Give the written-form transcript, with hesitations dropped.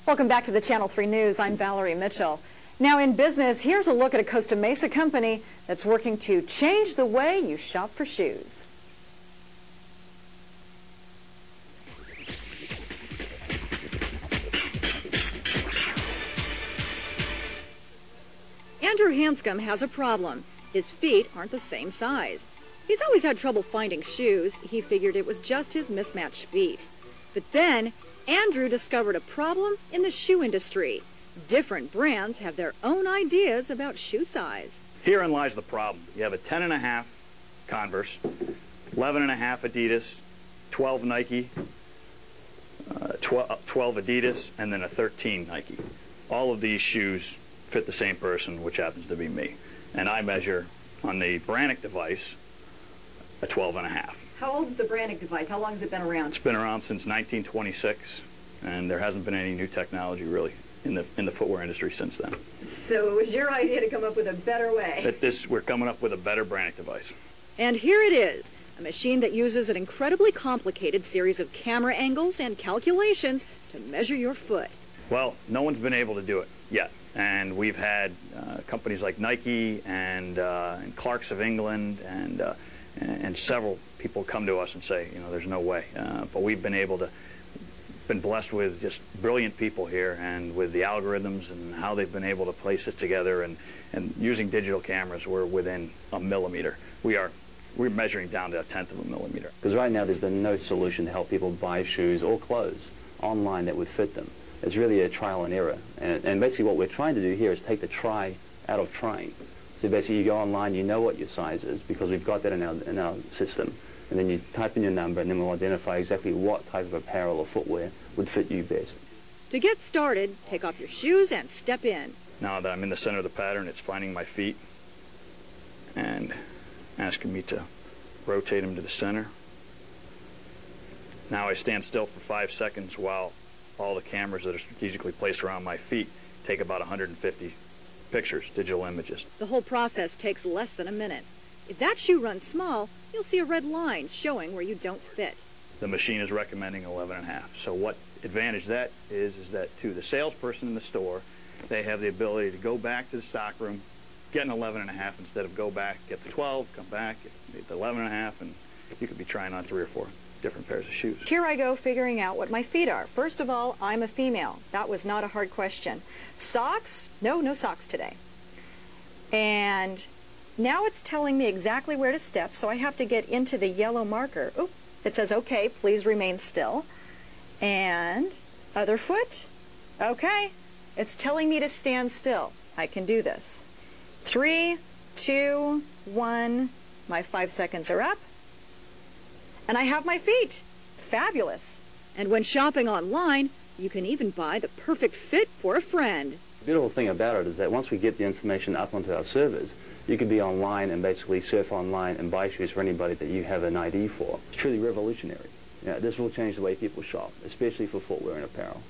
Welcome back to the Channel 3 News. I'm Valerie Mitchell. Now in business, here's a look at a Costa Mesa company that's working to change the way you shop for shoes. Andrew Hanscom has a problem. His feet aren't the same size. He's always had trouble finding shoes. He figured it was just his mismatched feet. But then Andrew discovered a problem in the shoe industry. Different brands have their own ideas about shoe size. Herein lies the problem. You have a 10.5 Converse, 11.5 Adidas, 12 Nike, 12 Adidas, and then a 13 Nike. All of these shoes fit the same person, which happens to be me. And I measure on the Brannick device a 12.5. How old is the Brannick device? How long has it been around? It's been around since 1926, and there hasn't been any new technology really in the footwear industry since then. So it was your idea to come up with a better way. We're coming up with a better Brannick device. And here it is, a machine that uses an incredibly complicated series of camera angles and calculations to measure your foot. Well, no one's been able to do it yet. And we've had companies like Nike and Clarks of England and several people come to us and say, you know, there's no way. But we've been blessed with just brilliant people here, and with the algorithms and how they've been able to place it together, and using digital cameras, we're within a millimeter. We're measuring down to 1/10 of a millimeter. Because right now there's been no solution to help people buy shoes or clothes online that would fit them. It's really a trial and error. And basically what we're trying to do here is take the try out of trying. So basically you go online, you know what your size is, because we've got that in our system. And then you type in your number, and then we'll identify exactly what type of apparel or footwear would fit you best. To get started, take off your shoes and step in. Now that I'm in the center of the pattern, it's finding my feet and asking me to rotate them to the center. Now I stand still for 5 seconds while all the cameras that are strategically placed around my feet take about 150 pictures, digital images. The whole process takes less than a minute. If that shoe runs small, you'll see a red line showing where you don't fit. The machine is recommending 11.5. So what advantage that is that to the salesperson in the store, they have the ability to go back to the stockroom, get an 11.5 instead of go back, get the 12, come back, get the 11.5, and you could be trying on 3 or 4 different pairs of shoes. Here I go figuring out what my feet are. First of all, I'm a female. That was not a hard question. Socks? No socks today. And now it's telling me exactly where to step, so I have to get into the yellow marker. Oop, it says, okay, please remain still. And other foot? Okay, it's telling me to stand still. I can do this. 3, 2, 1, my 5 seconds are up. And I have my feet. Fabulous. And when shopping online, you can even buy the perfect fit for a friend. The beautiful thing about it is that once we get the information up onto our servers, you can be online and basically surf online and buy shoes for anybody that you have an ID for. It's truly revolutionary. This will change the way people shop, especially for footwear and apparel.